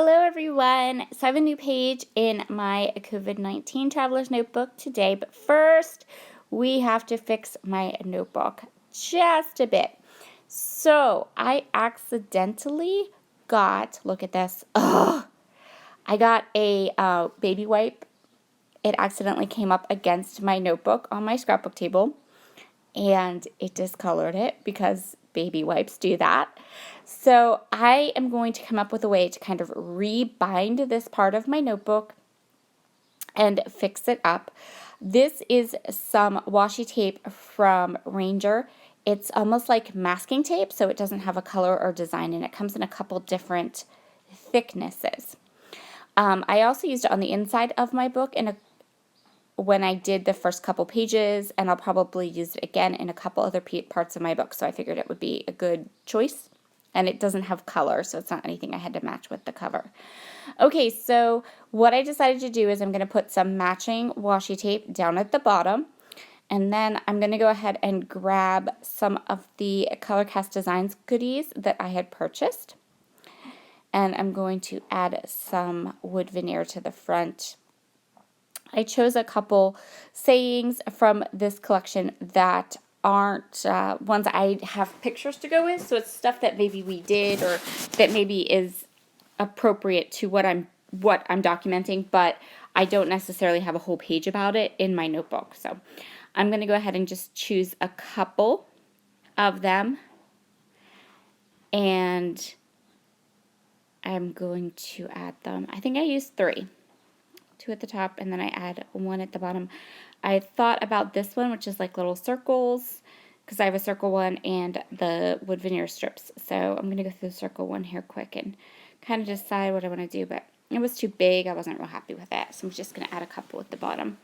Hello everyone! So I have a new page in my COVID-19 Traveler's Notebook today, but first we have to fix my notebook just a bit. So I accidentally look at this, I got a baby wipe. It accidentally came up against my notebook on my scrapbook table, and it discolored it because baby wipes do that. So I am going to come up with a way to kind of rebind this part of my notebook and fix it up. This is some washi tape from Ranger. It's almost like masking tape, so it doesn't have a color or design, and it comes in a couple different thicknesses. I also used it on the inside of my book when I did the first couple pages, and I'll probably use it again in a couple other parts of my book, so I figured it would be a good choice. And it doesn't have color, so it's not anything I had to match with the cover. Okay, so what I decided to do is I'm going to put some matching washi tape down at the bottom, and then I'm going to go ahead and grab some of the Color Cast Designs goodies that I had purchased, and I'm going to add some wood veneer to the front. I chose a couple sayings from this collection that aren't ones I have pictures to go with, so it's stuff that maybe we did or that maybe is appropriate to what I'm documenting, but I don't necessarily have a whole page about it in my notebook. So I'm going to go ahead and just choose a couple of them, and I'm going to add them. I think I used 3. 2 at the top, and then I add 1 at the bottom. I thought about this one, which is like little circles, because I have a circle one and the wood veneer strips. So I'm going to go through the circle one here quick and kind of decide what I want to do, but it was too big. I wasn't real happy with it, so I'm just going to add a couple at the bottom.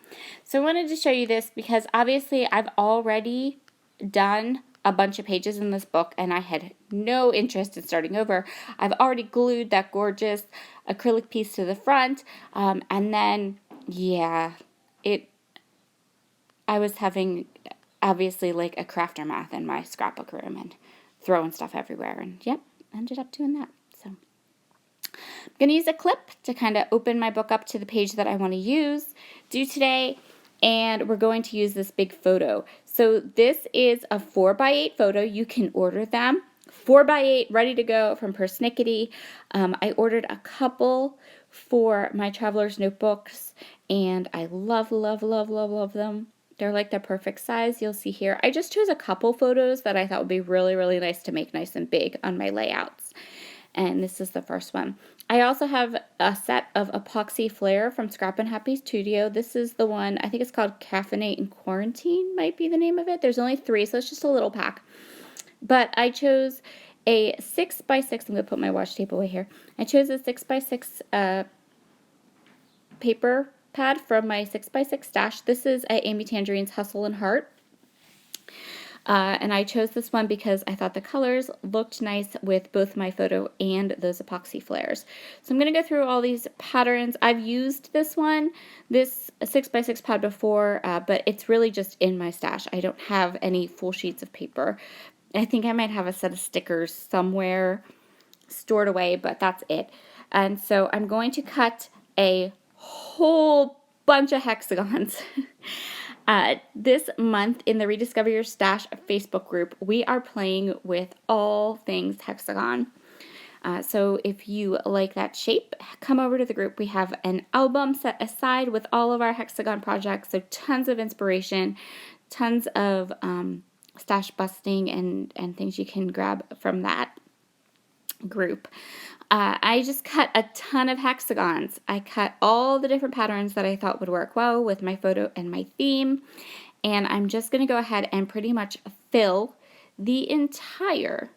So I wanted to show you this because obviously I've already done a bunch of pages in this book, and I had no interest in starting over. I've already glued that gorgeous acrylic piece to the front, and then, yeah, I was having, obviously, like a crafter math in my scrapbook room and throwing stuff everywhere, and yep, ended up doing that. So I'm going to use a clip to kind of open my book up to the page that I want to do today, and we're going to use this big photo. So this is a 4x8 photo. You can order them 4x8 ready to go from Persnickety. I ordered a couple for my traveler's notebooks, and I love them. They're like the perfect size. You'll see here. I just chose a couple photos that I thought would be really nice to make nice and big on my layouts. And this is the first one. I also have a set of epoxy flare from Scrap and Happy Studio. This is the one, I think it's called Caffeinate in Quarantine, might be the name of it. There's only 3, so it's just a little pack. But I chose a 6x6, I'm going to put my washi tape away here. I chose a 6x6 paper pad from my 6x6 stash. This is a Amy Tangerine's Hustle and Heart. And I chose this one because I thought the colors looked nice with both my photo and those epoxy flares. So I'm going to go through all these patterns. I've used this 6x6 pad before, but it's really just in my stash. I don't have any full sheets of paper. I think I might have a set of stickers somewhere stored away, but that's it. And so I'm going to cut a whole bunch of hexagons. This month in the Rediscover Your Stash Facebook group, we are playing with all things hexagon. So if you like that shape, come over to the group. We have an album set aside with all of our hexagon projects, so tons of inspiration, tons of stash busting and things you can grab from that group. I just cut a ton of hexagons. I cut all the different patterns that I thought would work well with my photo and my theme, and I'm just going to go ahead and pretty much fill the entire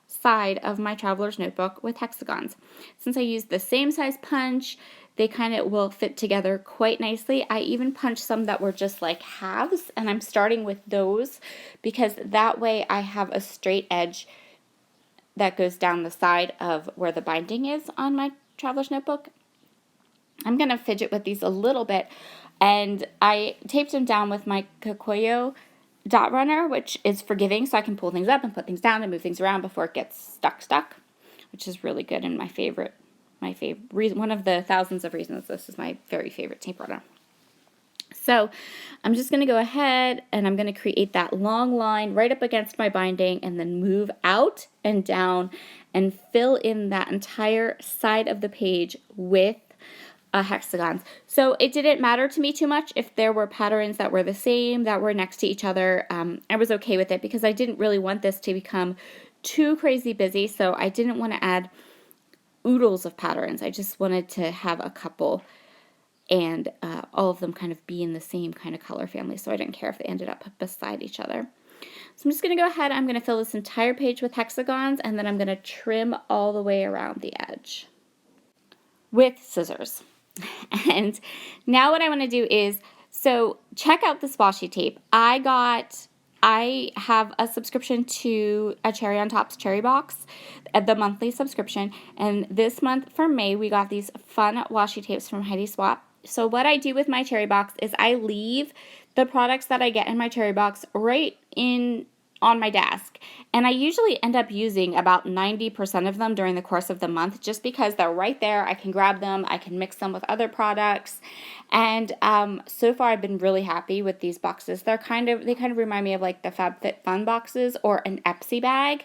side of my traveler's notebook with hexagons. Since I used the same size punch, they kind of will fit together quite nicely. I even punched some that were just like halves, and I'm starting with those because that way I have a straight edge that goes down the side of where the binding is on my traveler's notebook. I'm going to fidget with these a little bit, and I taped them down with my Kokoyo dot runner, which is forgiving, so I can pull things up and put things down and move things around before it gets stuck, which is really good and my favorite my favorite, one of the thousands of reasons this is my very favorite tape runner. So I'm just going to go ahead and I'm going to create that long line right up against my binding and then move out and down and fill in that entire side of the page with hexagons. So it didn't matter to me too much if there were patterns that were the same, that were next to each other. I was okay with it because I didn't really want this to become too crazy busy, so I didn't want to add oodles of patterns. I just wanted to have a couple and all of them kind of be in the same kind of color family, so I didn't care if they ended up beside each other. So I'm just going to go ahead, I'm going to fill this entire page with hexagons, and then I'm going to trim all the way around the edge with scissors. And now what I want to do is, so check out this washi tape. I have a subscription to a Cherry on Top's Cherry Box, the monthly subscription, and this month for May we got these fun washi tapes from Heidi Swap. So what I do with my Cherry Box is I leave the products that I get in my Cherry Box right on my desk, and I usually end up using about 90% of them during the course of the month just because they're right there. I can grab them, I can mix them with other products, and so far I've been really happy with these boxes. They kind of remind me of like the FabFitFun boxes or an Epsi bag,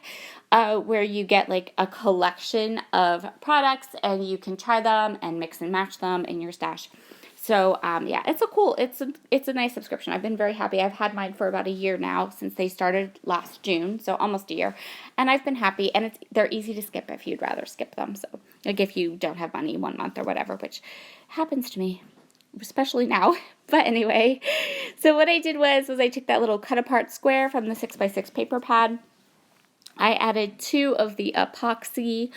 where you get like a collection of products and you can try them and mix and match them in your stash. So yeah, it's a nice subscription. I've been very happy. I've had mine for about a year now, since they started last June, so almost a year, and I've been happy. And they're easy to skip if you'd rather skip them. So like if you don't have money 1 month or whatever, which happens to me, especially now. But anyway, so what I did was I took that little cut apart square from the 6x6 paper pad. I added 2 of the epoxy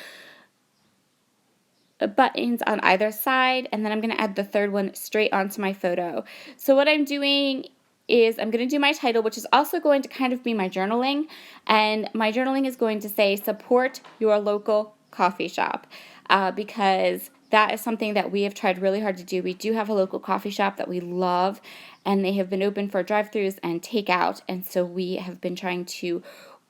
buttons on either side, and then I'm going to add the third one straight onto my photo. So what I'm doing is I'm going to do my title, which is also going to kind of be my journaling, and my journaling is going to say support your local coffee shop, because that is something that we have tried really hard to do. We do have a local coffee shop that we love, and they have been open for drive-thrus and takeout, and so we have been trying to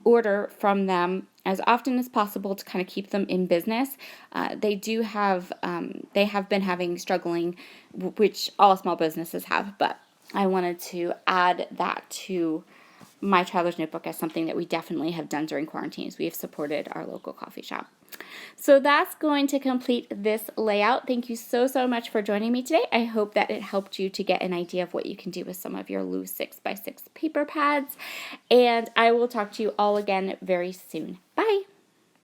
order from them as often as possible to kind of keep them in business. They have been having struggling, which all small businesses have, but I wanted to add that to my Traveler's Notebook as something that we definitely have done during quarantines. We have supported our local coffee shop. So that's going to complete this layout. Thank you so much for joining me today. I hope that it helped you to get an idea of what you can do with some of your loose 6x6 paper pads, and I will talk to you all again very soon.